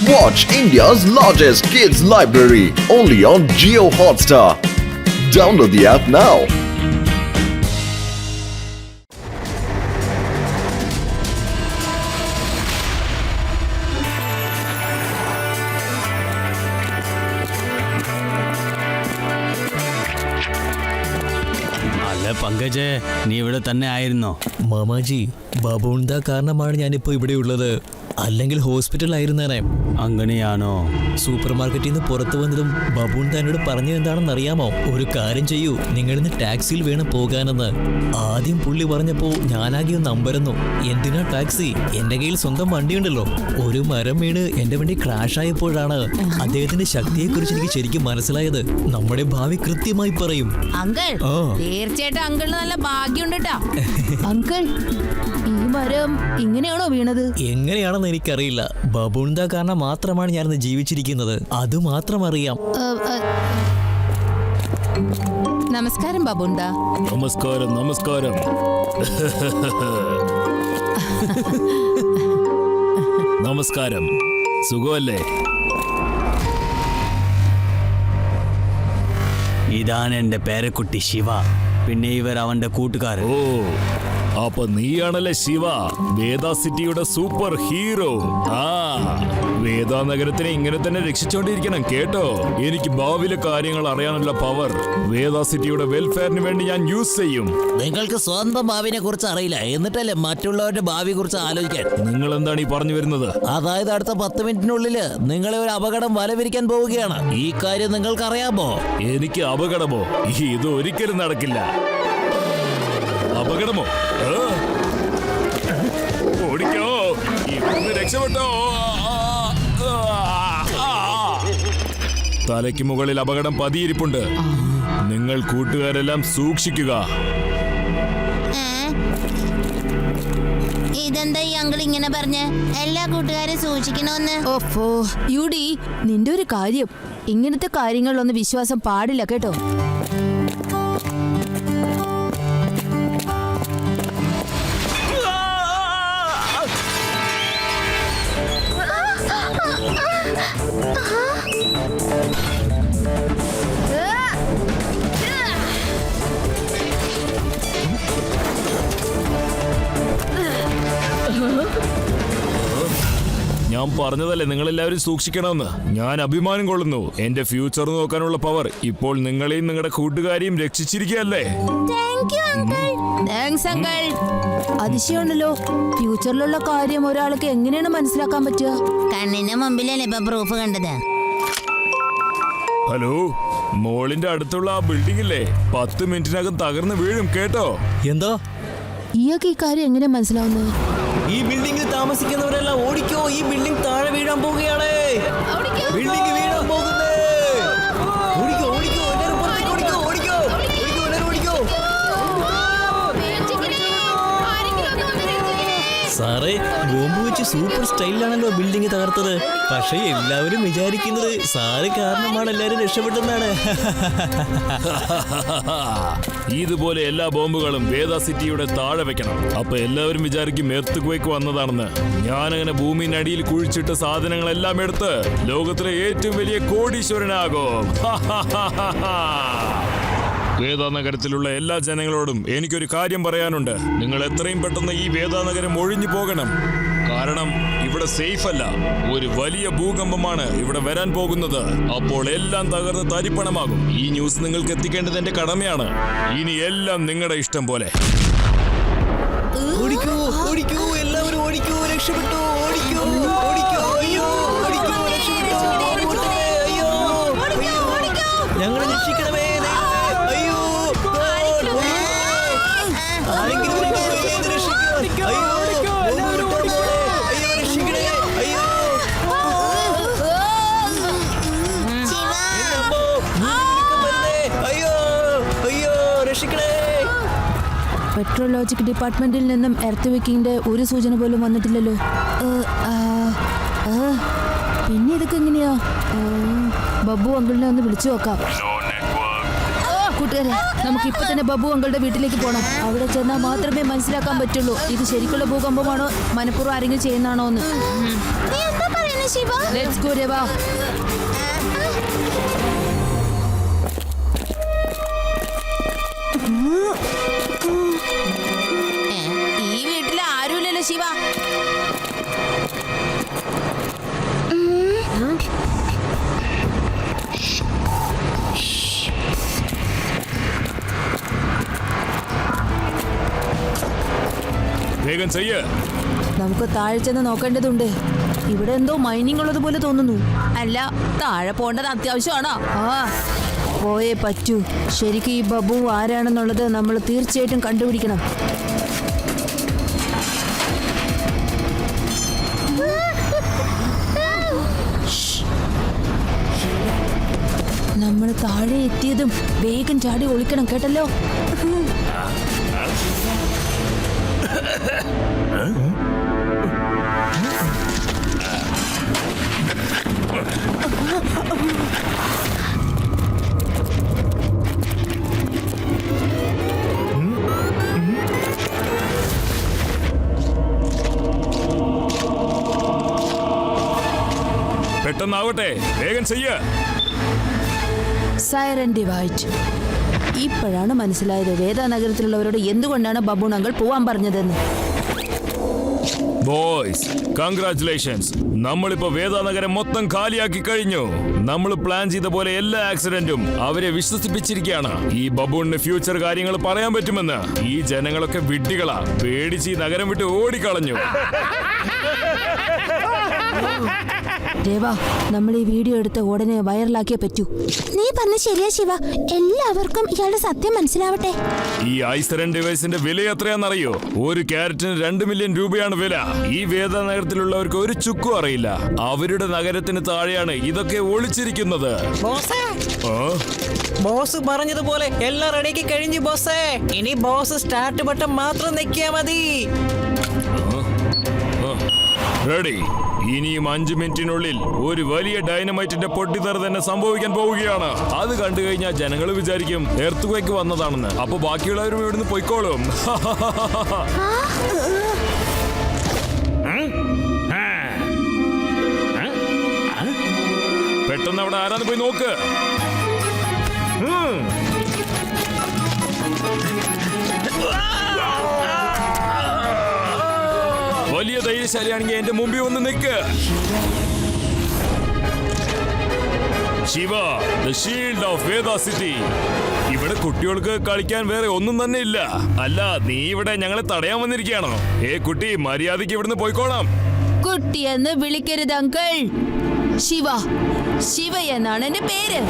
Watch India's largest kids library only on Jio Hotstar. Download the app now. അല്ല പങ്കജ്, നീ ഇവിടെ തന്നെ ആയിരുന്നോ? മാമാജി, ബബൂൺദ കാരണമാണ് ഞാനിപ്പോ ഇവിടെ ഉള്ളത്. അല്ലെങ്കിൽ ഹോസ്പിറ്റലായിരുന്നേനെ. അങ്ങനെയാണോ? സൂപ്പർ മാർക്കറ്റിൽ നിന്ന് പുറത്തു വന്നതും ബബൂൺദ എന്നോട് പറഞ്ഞത് എന്താണെന്ന് അറിയാമോ? ഒരു കാര്യം ചെയ്യൂ, നിങ്ങളിന്ന് ടാക്സിയിൽ വേണം പോകാനെന്ന്. ആദ്യം പുള്ളി പറഞ്ഞപ്പോ ഞാനാകെ ഒന്ന് അമ്പരന്നു. എന്തിനാ ടാക്സി? എന്റെ കയ്യിൽ സ്വന്തം വണ്ടിയുണ്ടല്ലോ. ഒരു മരം വീണ് എന്റെ വണ്ടി ക്രാഷ് ആയപ്പോഴാണ് അദ്ദേഹത്തിന്റെ ശക്തിയെ കുറിച്ച് എനിക്ക് ശരിക്കും മനസ്സിലായത്. നമ്മുടെ ഭാവി കൃത്യമായി പറയും. അങ്കിൾ, തീർച്ചയായിട്ടും അങ്കിളിന് നല്ല ഭാഗ്യമുണ്ട് ട്ടാ. അങ്കിൾ, ഈ മരം ഇങ്ങനെയാണോ വീണത്? എങ്ങനെയാണെന്ന് എനിക്കറിയില്ല. ബബൂൺദ കാരണം മാത്രമാണ് ഞാനിന്ന് ജീവിച്ചിരിക്കുന്നത്. അത് മാത്രം അറിയാം. നമസ്കാരം ബബൂൺദ. നമസ്കാരം. നമസ്കാരം. നമസ്കാരം. സുഖമല്ലേ? ഇതാണ് എന്റെ പേരക്കുട്ടി ശിവ. പിന്നെ ഇവർ അവന്റെ കൂട്ടുകാരൻ. ഓ, അപ്പൊ നീയാണല്ലേ ശിവ, വേദ സിറ്റിയുടെ സൂപ്പർ ഹീറോ. ആ, വേദ നഗരത്തിനെ ഇങ്ങനെ തന്നെ രക്ഷിച്ചോണ്ടിരിക്കണം കേട്ടോ. എനിക്ക് ഭാവിയിലെ കാര്യങ്ങൾ അറിയാനുള്ള പവർ വേദ സിറ്റിയുടെ വെൽഫെയറിന് വേണ്ടി ഞാൻ യൂസ് ചെയ്യും. നിങ്ങൾക്ക് സ്വന്തം ഭാവിനെ കുറിച്ച് അറിയില്ല, എന്നിട്ടല്ലേ മറ്റുള്ളവരുടെ ഭാവിയെ കുറിച്ച് ആലോചിക്കാൻ. നിങ്ങൾ എന്താണ് ഈ പറഞ്ഞു വരുന്നത്? അതായത് അടുത്ത 10 മിനിറ്റിനുള്ളില് നിങ്ങളെ ഒരു അപകടം വലവിരിക്കാൻ പോവുകയാണ്. ഈ കാര്യം നിങ്ങൾക്ക് അറിയാമോ? എനിക്ക് അപകടമോ? ഇത് ഒരിക്കലും നടക്കില്ല. അപകടമോ? ഓടിക്കോ, ഇവിടുന്ന് രക്ഷപ്പെട്ടോ. തലയ്ക്ക് മുകളിൽ അപകടം പതിയിരിപ്പുണ്ട്. നിങ്ങൾ കൂട്ടുകാരെല്ലാം സൂക്ഷിക്കുക. ഇതെന്താ ഈ അങ്കിൾ ഇങ്ങനെ പറഞ്ഞ്? എല്ലാ കൂട്ടുകാരും സൂക്ഷിക്കണമെന്ന്. ഓഫോ യുഡി, നിന്റെ ഒരു കാര്യം, ഇങ്ങനത്തെ കാര്യങ്ങളിലൊന്നും വിശ്വാസം പാടില്ല കേട്ടോ. ഞാൻ പറഞ്ഞതല്ലേ നിങ്ങളെല്ലാവരും സൂക്ഷിക്കണമെന്ന്. ഞാൻ അഭിമാനം കൊള്ളുന്നു. എന്റെ ഫ്യൂച്ചർ നോക്കാനുള്ള പവർ ഇപ്പോൾ നിങ്ങളെയും നിങ്ങളുടെ കൂട്ടുകാരെയും രക്ഷിച്ചിരിക്കുകയല്ലേ. Thanks uncle. അതിശയമുണ്ടല്ലോ, ഫ്യൂച്ചറിലുള്ള കാര്യം ഒരാൾക്ക് എങ്ങനെയാണ് മനസ്സിലാക്കാൻ പറ്റുക? കണ്ണിന് മുമ്പിലല്ലേ ഇപ്പൊ പ്രൂഫ് കണ്ടത്. ഹലോ, മോളിന്റെ അടുത്തുള്ള ആ ബിൽഡിംഗ് ഇല്ലേ, 10 മിനിറ്റിനകം തകർന്ന് വീഴും കേട്ടോ. എന്താ ഇയാൾക്ക് ഈ കാര്യം എങ്ങനെ മനസ്സിലാവുന്നത്? ഈ ബിൽഡിംഗിൽ താമസിക്കുന്നവരെല്ലാം ഓടിക്കോ, ഈ ബിൽഡിംഗ് താഴെ വീഴാൻ പോവുകയാണ്. ബിൽഡിംഗ് വീഴാൻ പോകുന്നേ. ഓടിക്കോ, ഓടിക്കോ, എല്ലാവരും പുറത്തേക്ക് ഓടിക്കോ, ഓടിക്കോ, ഓടിക്കോ, എല്ലാവരും ഓടിക്കോ. സാറേ, ബോംബ് വെച്ച് സൂപ്പർ സ്റ്റൈലിലാണല്ലോ ബിൽഡിംഗ് തകർത്തത്. പക്ഷെ എല്ലാവരും വിചാരിക്കുന്നത് സാറ് കാരണമാണ് എല്ലാവരും രക്ഷപ്പെട്ടെന്നാണ്. ഇതുപോലെ എല്ലാ ബോംബുകളും വേദ സിറ്റിയുടെ താഴെ വെക്കണം. അപ്പൊ എല്ലാവരും വിചാരിക്കും എർത്ത് വന്നതാണെന്ന്. ഞാനങ്ങനെ ഭൂമിനടിയിൽ കുഴിച്ചിട്ട സാധനങ്ങളെല്ലാം എടുത്ത് ലോകത്തിലെ ഏറ്റവും വലിയ കോടീശ്വരനാകും. വേദാനഗരത്തിലുള്ള എല്ലാ ജനങ്ങളോടും എനിക്കൊരു കാര്യം പറയാനുണ്ട്. നിങ്ങൾ എത്രയും പെട്ടെന്ന് ഈ വേദാനഗരം ഒഴിഞ്ഞു പോകണം. കാരണം ഇവിടെ സേഫ് അല്ല. ഒരു വലിയ ഭൂകമ്പമാണ് ഇവിടെ വരാൻ പോകുന്നത്. അപ്പോൾ എല്ലാം തകർന്ന് തരിപ്പണമാകും. ഈ ന്യൂസ് നിങ്ങൾക്ക് എത്തിക്കേണ്ടത് എന്റെ കടമയാണ്. ഇനി എല്ലാം നിങ്ങളുടെ ഇഷ്ടം പോലെ. ഓടിക്കോ, ഓടിക്കോ, എല്ലാവരും ഓടിക്കോ, രക്ഷപ്പെട്ടു, ഓടിക്കോ, ഓടിക്കോ, അയ്യോ, ഓടിക്കോ, രക്ഷപ്പെട്ടു, അയ്യോ, അയ്യോ, ഞങ്ങളെ രക്ഷിക്കണമേ. പെട്രോളോജിക് ഡിപ്പാർട്ട്മെന്റിൽ നിന്നും എർത്ത് വെക്കിങ്ങിന്റെ ഒരു സൂചന പോലും വന്നിട്ടില്ലല്ലോ. പിന്നെ ഇതൊക്കെ എങ്ങനെയാ? ബബ്ബു അങ്കിളിനെ ഒന്ന് വിളിച്ചു നോക്കാം. കൂട്ടുകാരെ, നമുക്ക് ഇപ്പൊ തന്നെ ബബ്ബു അങ്കിളുടെ വീട്ടിലേക്ക് പോകണം. അവിടെ ചെന്നാൽ മാത്രമേ മനസ്സിലാക്കാൻ പറ്റുള്ളൂ ഇത് ശരിക്കുള്ള ഭൂകമ്പമാണോ മനഃപൂർവ്വം ആരെങ്കിലും ചെയ്യുന്നതാണോ എന്ന്. Let's go Rewa. ഈ വീട്ടിൽ ആരുമില്ലല്ലോ ശിവ. വേഗം ചെയ്യ്. നമുക്ക് താഴെ ചെന്ന് നോക്കേണ്ടതുണ്ട്. ഇവിടെ എന്തോ മൈനിങ് ഉള്ളത് പോലെ തോന്നുന്നു. അല്ല, താഴെ പോണ്ടത് അത്യാവശ്യമാണോ? ആ പോയേ പറ്റൂ. ശരിക്കും ഈ ബബു ആരാണെന്നുള്ളത് നമ്മൾ തീർച്ചയായിട്ടും കണ്ടുപിടിക്കണം. നമ്മൾ താഴെ എത്തിയതും വേഗം ചാടി ഒളിക്കണം, കേട്ടല്ലോ? പെട്ടെന്നാവട്ടെ, വേഗം ചെയ്യ്. സൈറൻ ഡിവൈറ്റ്. ഇപ്പോഴാണ് മനസ്സിലായത് വേദാ നഗരത്തിലുള്ളവരോട് എന്തുകൊണ്ടാണ് ബബൂൺ അങ്കിൾ പോവാൻ പറഞ്ഞതെന്ന്. Boys, congratulations. നമ്മളിപ്പോ വേദാനഗരം മൊത്തം കാലിയാക്കി കഴിഞ്ഞു. നമ്മൾ പ്ലാൻ ചെയ്ത പോലെ എല്ലാ ആക്സിഡന്റും അവരെ വിശ്വസിപ്പിച്ചിരിക്കുകയാണ്. ഈ ബബൂണിന് ഫ്യൂച്ചർ കാര്യങ്ങൾ പറയാൻ പറ്റുമെന്ന്. ഈ ജനങ്ങളൊക്കെ വിഡ്ഢികളാ, പേടിച്ച് ഈ നഗരം വിട്ട് ഓടിക്കളഞ്ഞു. രേവ, നമ്മൾ ഈ വീഡിയോ എടുത്ത് ഉടനെ വൈറലാക്കിയേ പറ്റൂ. നീ പറഞ്ഞ ശരിയാ ശിവ. എല്ലാവർക്കും ഇയാളുടെ സത്യം മനസ്സിലാവട്ടെ. ഈ ഐസറൻ ഡിവൈസിന്റെ വില എത്രയാണെന്നറിയോ? ഒരു ക്യാരറ്റിന് 2 മില്യൺ രൂപയാണ് വില. ഈ വേദ നഗരത്തിലുള്ളവർക്ക് ഒരു ചുക്കും അറിയില്ല. അവരുടെ നഗരത്തിന് താഴെയാണ് ഇതൊക്കെ ഒളിച്ചിരിക്കുന്നത്. ബോസ് പറഞ്ഞതുപോലെ എല്ലാം റെഡിയാക്കി കഴിഞ്ഞു ബോസേ. ഇനി ബോസ് സ്റ്റാർട്ട് ബട്ടൺ മാത്രം നെക്കിയാ മതി. റെഡി. ഇനിയും 5 മിനിറ്റിനുള്ളിൽ ഒരു വലിയ ഡൈനമൈറ്റിന്റെ പൊട്ടിത്തെറി തന്നെ സംഭവിക്കാൻ പോവുകയാണ്. അത് കണ്ടു കഴിഞ്ഞാൽ ജനങ്ങൾ വിചാരിക്കും എർത്തുക്വേക്ക് വന്നതാണെന്ന്. അപ്പൊ ബാക്കിയുള്ളവരും ഇവിടുന്ന് പൊയ്ക്കോളും. പെട്ടെന്ന് അവിടെ ആരാന്ന് പോയി നോക്ക്. വലിയ ധൈര്യശാലിയാണെങ്കിൽ എന്റെ മുമ്പിൽ വന്ന് നിൽക്ക്. Shiva, the shield of Veda city. ഇവിടെ കുട്ടികൾക്ക് കളിക്കാൻ വേറെ ഒന്നും തന്നെ ഇല്ല. അല്ല, നീ ഇവിടെ ഞങ്ങളെ തടയാൻ വന്നിരിക്കുകയാണോ? കുട്ടി, മര്യാദയ്ക്ക് ഇവിടുന്ന് പോയിക്കോണം. കുട്ടിയെന്ന് വിളിക്കരുത് അങ്കിൾ. ശിവ, ശിവ എന്നാണ് എന്റെ പേര്.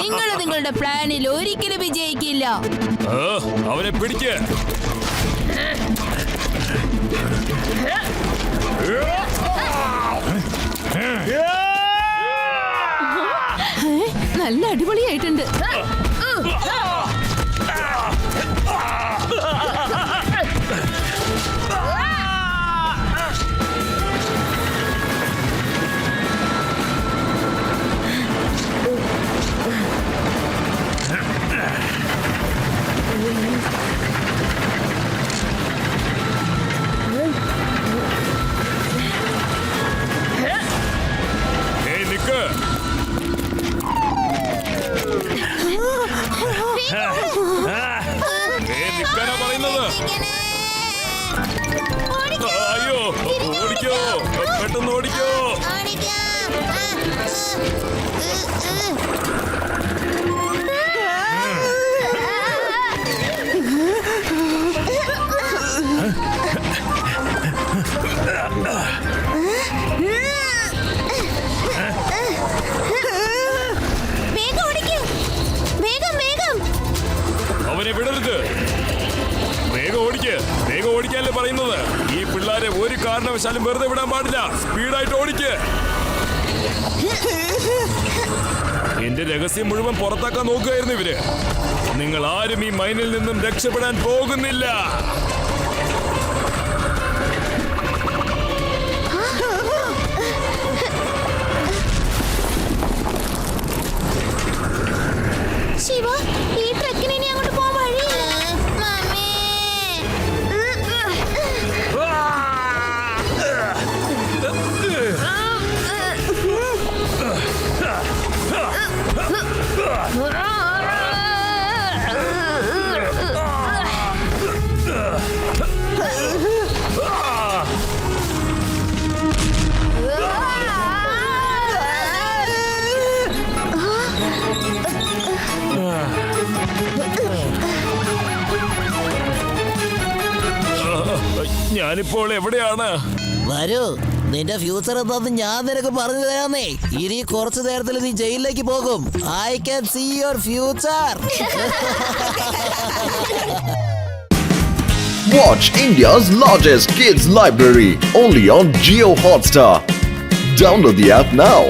നിങ്ങൾ നിങ്ങളുടെ പ്ലാനിൽ ഒരിക്കലും വിജയിക്കില്ല. അവനെ പിടിക്ക്. നല്ല അടിപൊളിയായിട്ടുണ്ട്. നിക്ക്. നിക്കാനാ പറയുന്നത്. അയ്യോ, ഓടിക്കോ, പെട്ടെന്ന് ഓടിക്കോ. അവനെ വിടരുത്. വേഗം ഓടിക്ക്. വേഗം ഓടിക്കാനല്ലേ പറയുന്നത്. ഈ പിള്ളേരെ ഒരു കാരണവശാലും വെറുതെ വിടാൻ പാടില്ല. സ്പീഡായിട്ട് ഓടിക്ക്. എന്റെ രഹസ്യം മുഴുവൻ പുറത്താക്കാൻ നോക്കുകയായിരുന്നു ഇവര്. നിങ്ങൾ ആരും ഈ മൈനിൽ നിന്നും രക്ഷപ്പെടാൻ പോകുന്നില്ല. ശിവ, ഈ ട്രക്കിന് ഇനി അങ്ങോട്ട് പോകാൻ വഴിയില്ല. ഞാനിപ്പോൾ എവിടെയാണ്? വരൂ, നിന്റെ ഫ്യൂച്ചർ എന്താന്ന് ഞാൻ നിനക്ക് പറഞ്ഞു തരാന്നേ. ഇനി കുറച്ചു നേരത്തിൽ നീ ജയിലിലേക്ക് പോകും. I can see your future. Watch India's largest kids library only on Jio Hotstar. Download the app now.